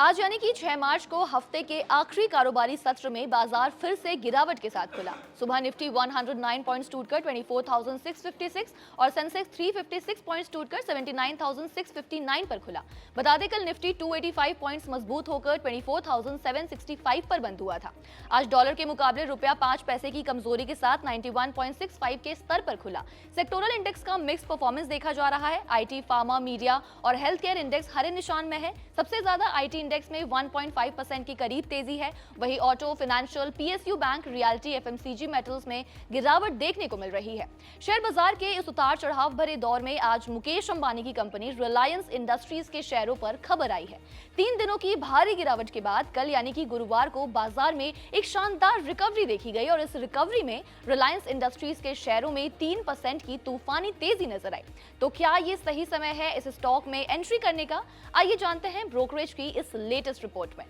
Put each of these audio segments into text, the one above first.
आज यानी कि 6 मार्च को हफ्ते के आखिरी कारोबारी सत्र में बाजार फिर से गिरावट के साथ खुला। सुबह निफ्टी 109 पॉइंट्स टूटकर 24,656 और सेंसेक्स 356 पॉइंट्स टूटकर 79,659 पर खुला। बता दें कल निफ्टी 285 पॉइंट्स मजबूत होकर 24,765 पर बंद हुआ था। आज डॉलर के मुकाबले रुपया 5 पैसे की कमजोरी के साथ 91.65 के स्तर पर खुला। सेक्टोरल इंडेक्स का मिक्स परफॉर्मेंस देखा जा रहा है। आईटी, फार्मा, मीडिया और हेल्थ केयर इंडेक्स हरे निशान में है। सबसे ज्यादा आईटी इंडेक्स में 1.5% की करीब तेजी है। वहीं auto, financial, PSU bank, realty, FMCG metals में गिरावट देखने को मिल रही है। शेयर बाजार के इस उतार चढ़ाव भरे दौर में आज मुकेश अंबानी की कंपनी रिलायंस इंडस्ट्रीज के शेयरों पर खबर आई है। 3 दिनों की भारी गिरावट के बाद कल यानी कि गुरुवार को बाजार में एक शानदार रिकवरी देखी गई और इस रिकवरी में रिलायंस इंडस्ट्रीज के शेयरों में 3% की तूफानी तेजी नजर आई। तो क्या ये सही समय है इस स्टॉक में एंट्री करने का? आइए जानते हैं ब्रोकरेज की इस लेटेस्ट रिपोर्ट में।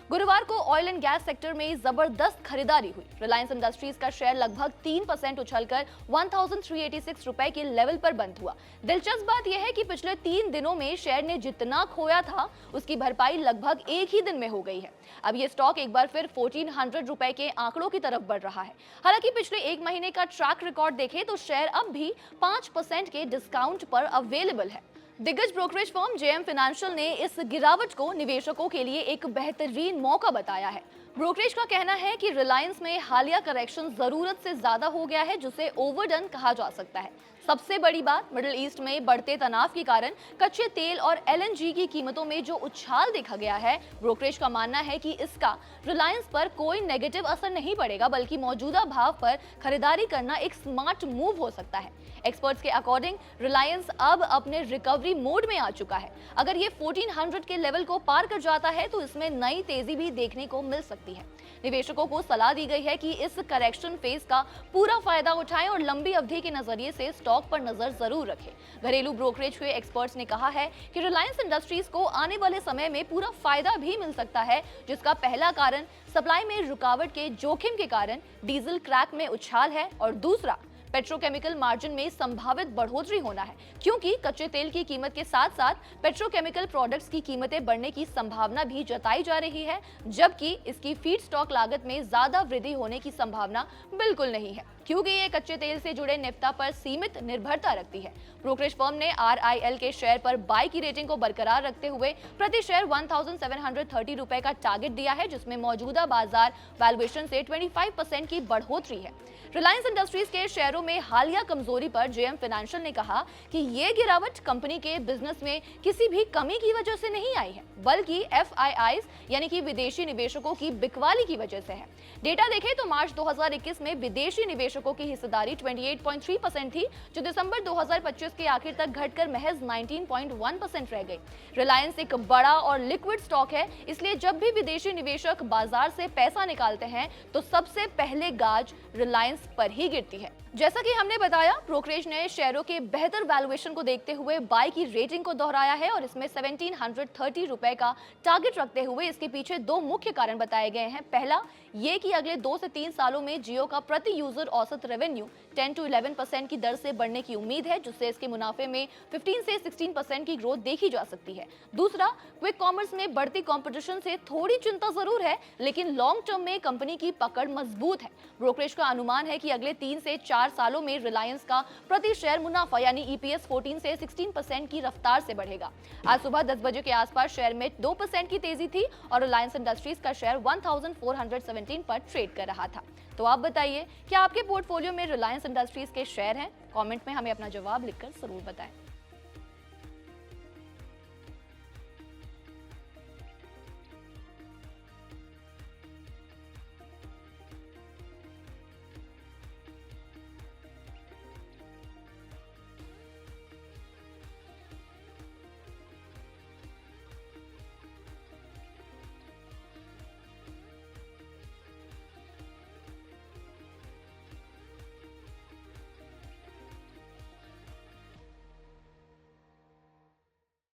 गुरुवार को ऑयल एंड गैस सेक्टर में जबरदस्त खरीदारी हुई। रिलायंस इंडस्ट्रीज का शेयर लगभग 3% उछलकर 1386 रुपए के लेवल पर बंद हुआ। दिलचस्प बात यह है कि पिछले 3 दिनों में शेयर ने जितना खोया था उसकी भरपाई लगभग एक ही दिन में हो गई है। अब ये स्टॉक एक बार फिर 1400 रुपए के आंकड़ों की तरफ बढ़ रहा है। हालांकि पिछले 1 महीने का ट्रैक रिकॉर्ड देखें तो शेयर अब भी 5% के डिस्काउंट पर अवेलेबल है। दिग्गज ब्रोकरेज फर्म जेएम फाइनेंशियल ने इस गिरावट को निवेशकों के लिए एक बेहतरीन मौका बताया है। ब्रोकरेज का कहना है कि रिलायंस में हालिया करेक्शन जरूरत से ज्यादा हो गया है, जिसे ओवरडन कहा जा सकता है। सबसे बड़ी बात, मिडिल ईस्ट में बढ़ते तनाव के कारण कच्चे तेल और एलएनजी की कीमतों में जो उछाल देखा गया है, ब्रोकरेज का मानना है कि इसका रिलायंस पर कोई नेगेटिव असर नहीं पड़ेगा, बल्कि मौजूदा भाव पर खरीदारी करना एक स्मार्ट मूव हो सकता है। एक्सपर्ट्स के अकॉर्डिंग रिलायंस अब अपने रिकवरी मोड में आ चुका है। अगर ये 1400 के लेवल को पार कर जाता है तो इसमें नई तेजी भी देखने को मिल सकती है। निवेशकों को सलाह दी गई है कि इस करेक्शन फेज का पूरा फायदा उठाएं और लंबी अवधि के नजरिए से स्टॉक पर नजर जरूर रखें। घरेलू ब्रोकरेज हुए एक्सपर्ट्स ने कहा है कि रिलायंस इंडस्ट्रीज को आने वाले समय में पूरा फायदा भी मिल सकता है, जिसका पहला कारण सप्लाई में रुकावट के जोखिम के कारण डीजल क्रैक में उछाल है और दूसरा पेट्रोकेमिकल मार्जिन में संभावित बढ़ोतरी होना है, क्योंकि कच्चे तेल की कीमत के साथ साथ पेट्रोकेमिकल प्रोडक्ट्स की कीमतें बढ़ने की संभावना भी जताई जा रही है, जबकि इसकी फीड स्टॉक लागत में ज्यादा वृद्धि होने की संभावना बिल्कुल नहीं है, क्योंकि ये कच्चे तेल से जुड़े निफ्टा पर सीमित निर्भरता रखती है। ब्रोकरेज फर्म ने आरआईएल के शेयर पर बाय की रेटिंग को बरकरार रखते हुए प्रति शेयर 1730 रुपए का टारगेट दिया है, जिसमें मौजूदा बाजार वैल्यूएशन से 25% की बढ़ोतरी है। रिलायंस इंडस्ट्रीज के शेयरों में हालिया कमजोरी पर जेएम फाइनेंशियल ने कहा कि ये गिरावट कंपनी के बिजनेस में किसी भी कमी की वजह से नहीं आई है, बल्कि एफआईआईज यानी कि विदेशी निवेशकों की बिकवाली की वजह से है। डेटा देखें तो मार्च 2021 में विदेशी निवेशकों की हिस्सेदारी 28.3% थी, जो दिसंबर 2025 के आखिर तक घटकर महज 19.1% रह गई। रिलायंस एक बड़ा और लिक्विड स्टॉक है, इसलिए जब भी विदेशी निवेशक बाजार से पैसा निकालते हैं तो सबसे पहले गाज रिलायंस पर ही गिरती है। जैसा कि हमने बताया, ब्रोकरेज ने शेयरों के बेहतर वैल्यूएशन को देखते हुए बाय की रेटिंग को दोहराया है और इसमें 1730 रुपए का टारगेट रखते हुए इसके पीछे 2 मुख्य कारण बताए गए हैं। पहला ये कि अगले 2 से 3 सालों में जियो का प्रति यूजर औसत रेवेन्यू 10 to 11% की दर से बढ़ने की उम्मीद है, जिससे इसके मुनाफे में 15 से 16% की ग्रोथ देखी जा सकती है। दूसरा, क्विक कॉमर्स में बढ़ती कंपटीशन से थोड़ी चिंता जरूर है, लेकिन लॉन्ग टर्म में कंपनी की पकड़ मजबूत है। ब्रोकरेज का अनुमान है कि अगले 3 से 4 सालों में रिलायंस का प्रति शेयर मुनाफा यानी ईपीएस 14 से 16% की रफ्तार से बढ़ेगा। आज सुबह 10 बजे के आसपास शेयर में 2% की तेजी थी और रिलायंस इंडस्ट्रीज का शेयर 1417 पर ट्रेड कर रहा था। तो आप बताइए, क्या आपके पोर्टफोलियो में रिलायंस इंडस्ट्रीज के शेयर हैं? कमेंट में हमें अपना जवाब लिखकर जरूर बताएं।